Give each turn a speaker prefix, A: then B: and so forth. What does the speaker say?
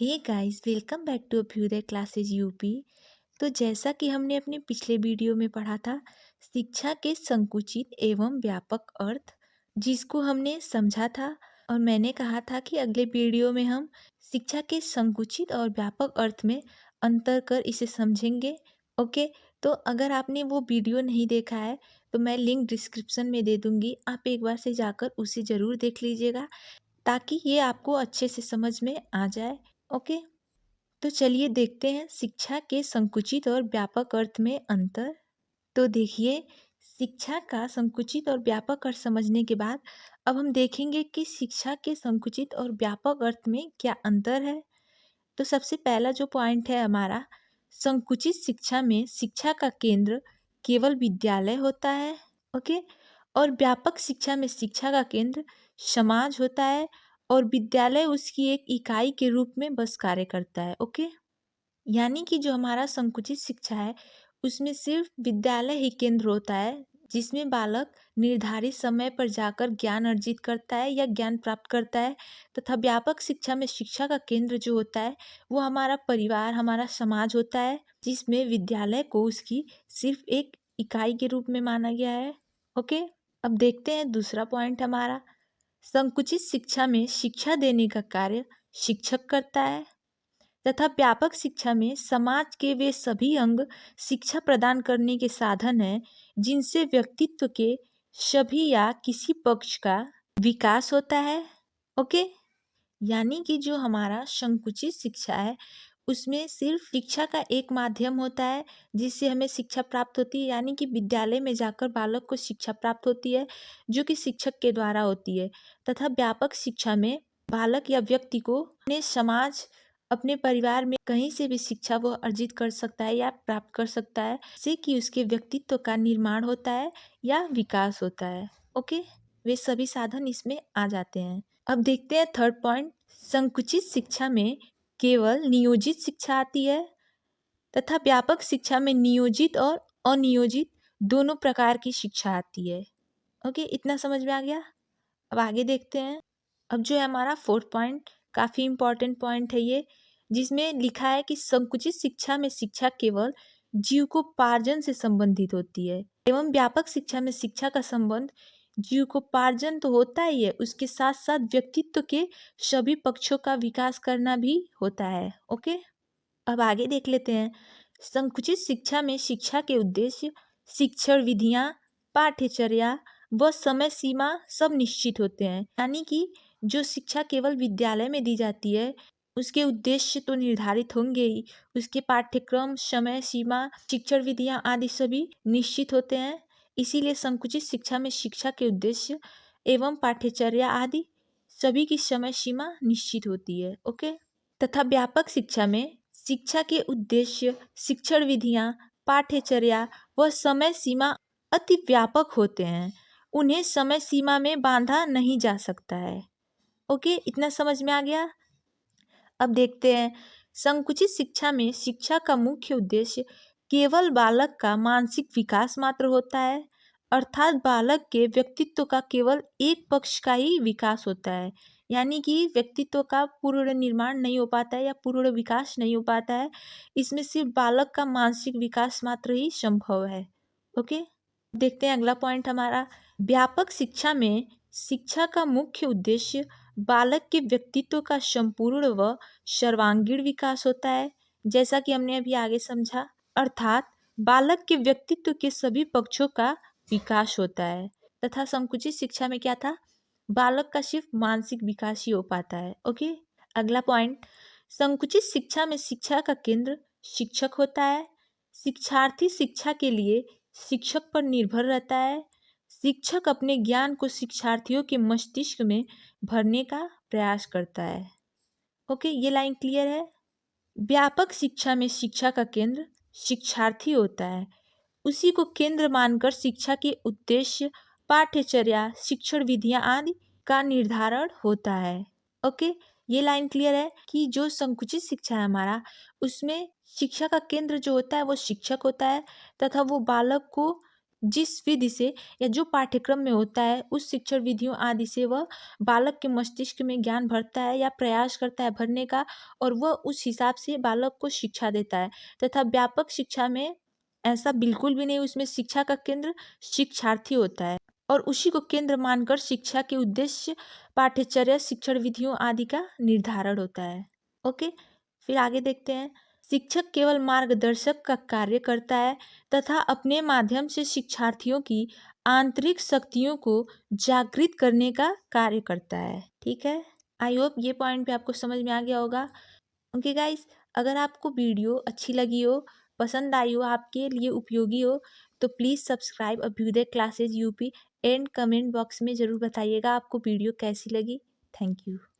A: Hey guys, welcome back to Abhyudaya classes UP. तो जैसा कि हमने अपने पिछले वीडियो में पढ़ा था, शिक्षा के संकुचित एवं व्यापक अर्थ, जिसको हमने समझा था। और मैंने कहा था कि अगले वीडियो में हम शिक्षा के संकुचित और व्यापक अर्थ में अंतर कर इसे समझेंगे। ओके, तो अगर आपने वो वीडियो नहीं देखा है तो मैं लिंक डिस्क्रिप्शन में दे दूंगी, आप एक बार से जाकर उसे ज़रूर देख लीजिएगा ताकि ये आपको अच्छे से समझ में आ जाए। ओके, तो चलिए देखते हैं शिक्षा के संकुचित और व्यापक अर्थ में अंतर। तो देखिए, शिक्षा का संकुचित और व्यापक अर्थ समझने के बाद अब हम देखेंगे कि शिक्षा के संकुचित और व्यापक अर्थ में क्या अंतर है। तो सबसे पहला जो पॉइंट है हमारा, संकुचित शिक्षा में शिक्षा का केंद्र केवल विद्यालय होता है। ओके, और व्यापक शिक्षा में शिक्षा का केंद्र समाज होता है और विद्यालय उसकी एक इकाई के रूप में बस कार्य करता है। ओके, यानी कि जो हमारा संकुचित शिक्षा है उसमें सिर्फ विद्यालय ही केंद्र होता है, जिसमें बालक निर्धारित समय पर जाकर ज्ञान अर्जित करता है या ज्ञान प्राप्त करता है। तथा व्यापक शिक्षा में शिक्षा का केंद्र जो होता है वो हमारा परिवार, हमारा समाज होता है, जिसमें विद्यालय को उसकी सिर्फ एक इकाई के रूप में माना गया है। ओके, अब देखते हैं दूसरा पॉइंट हमारा, संकुचित शिक्षा में शिक्षा देने का कार्य शिक्षक करता है तथा व्यापक शिक्षा में समाज के वे सभी अंग शिक्षा प्रदान करने के साधन हैं जिनसे व्यक्तित्व के सभी या किसी पक्ष का विकास होता है। ओके, यानी कि जो हमारा संकुचित शिक्षा है उसमें सिर्फ शिक्षा का एक माध्यम होता है जिससे हमें शिक्षा प्राप्त होती है, यानी कि विद्यालय में जाकर बालक को शिक्षा प्राप्त होती है जो कि शिक्षक के द्वारा होती है। तथा व्यापक शिक्षा में बालक या व्यक्ति को अपने समाज, अपने परिवार में कहीं से भी शिक्षा वो अर्जित कर सकता है या प्राप्त कर सकता है, जिससे कि उसके व्यक्तित्व का निर्माण होता है या विकास होता है। ओके, वे सभी साधन इसमें आ जाते हैं। अब देखते हैं थर्ड पॉइंट, संकुचित शिक्षा में केवल नियोजित शिक्षा आती है तथा व्यापक शिक्षा में नियोजित और अनियोजित दोनों प्रकार की शिक्षा आती है। ओके, इतना समझ में आ गया। अब आगे देखते हैं। अब जो है हमारा फोर्थ पॉइंट, काफ़ी इम्पोर्टेंट पॉइंट है ये, जिसमें लिखा है कि संकुचित शिक्षा में शिक्षा केवल जीविकोपार्जन से संबंधित होती है एवं व्यापक शिक्षा में शिक्षा का संबंध जीविकोपार्जन तो होता ही है, उसके साथ साथ व्यक्तित्व के सभी पक्षों का विकास करना भी होता है। ओके, अब आगे देख लेते हैं। संकुचित शिक्षा में शिक्षा के उद्देश्य, शिक्षण विधियां, पाठ्यचर्या व समय सीमा सब निश्चित होते हैं, यानी कि जो शिक्षा केवल विद्यालय में दी जाती है उसके उद्देश्य तो निर्धारित होंगे ही, उसके पाठ्यक्रम, समय सीमा, शिक्षण विधियां आदि सभी निश्चित होते हैं। इसीलिए संकुचित शिक्षा में शिक्षा के उद्देश्य एवं पाठ्यचर्या आदि सभी की समय सीमा निश्चित होती है। ओके, तथा व्यापक शिक्षा में शिक्षा के उद्देश्य, शिक्षण विधियां, पाठ्यचर्या व समय सीमा अति व्यापक होते हैं, उन्हें समय सीमा में बांधा नहीं जा सकता है। ओके, इतना समझ में आ गया। अब देखते हैं, संकुचित शिक्षा में शिक्षा का मुख्य उद्देश्य केवल बालक का मानसिक विकास मात्र होता है, अर्थात बालक के व्यक्तित्व का केवल एक पक्ष का ही विकास होता है, यानी कि व्यक्तित्व का पूर्ण निर्माण नहीं हो पाता है या पूर्ण विकास नहीं हो पाता है। इसमें सिर्फ बालक का मानसिक विकास मात्र ही संभव है। ओके, देखते हैं अगला पॉइंट हमारा, व्यापक शिक्षा में शिक्षा का मुख्य उद्देश्य बालक के व्यक्तित्व का संपूर्ण व सर्वांगीण विकास होता है, जैसा कि हमने अभी आगे समझा, अर्थात बालक के व्यक्तित्व के सभी पक्षों का विकास होता है। तथा संकुचित शिक्षा में क्या था, बालक का सिर्फ मानसिक विकास ही हो पाता है। ओके, अगला पॉइंट, संकुचित शिक्षा में शिक्षा का केंद्र शिक्षक होता है, शिक्षार्थी शिक्षा के लिए शिक्षक पर निर्भर रहता है, शिक्षक अपने ज्ञान को शिक्षार्थियों के मस्तिष्क में भरने का प्रयास करता है। ओके, ये लाइन क्लियर है। व्यापक शिक्षा में शिक्षा का केंद्र शिक्षार्थी होता है, उसी को केंद्र मानकर शिक्षा के उद्देश्य, पाठ्यचर्या, शिक्षण विधियां आदि का निर्धारण होता है। ओके, ये लाइन क्लियर है कि जो संकुचित शिक्षा है हमारा, उसमें शिक्षा का केंद्र जो होता है वो शिक्षक होता है तथा वो बालक को जिस विधि से या जो पाठ्यक्रम में होता है उस शिक्षण विधियों आदि से वह बालक के मस्तिष्क में ज्ञान भरता है या प्रयास करता है भरने का, और वह उस हिसाब से बालक को शिक्षा देता है। तथा व्यापक शिक्षा में ऐसा बिल्कुल भी नहीं, उसमें शिक्षा का केंद्र शिक्षार्थी होता है और उसी को केंद्र मानकर शिक्षा के उद्देश्य, पाठ्यचर्या, शिक्षण विधियों आदि का निर्धारण होता है। ओके, फिर आगे देखते हैं। शिक्षक केवल मार्गदर्शक का कार्य करता है तथा अपने माध्यम से शिक्षार्थियों की आंतरिक शक्तियों को जागृत करने का कार्य करता है। ठीक है, आई होप ये पॉइंट भी आपको समझ में आ गया होगा। ओके गाइस, अगर आपको वीडियो अच्छी लगी हो, पसंद आई हो, आपके लिए उपयोगी हो, तो please subscribe Abhyudaya classes UP and comment box में ज़रूर बताइएगा आपको वीडियो कैसी लगी। Thank you.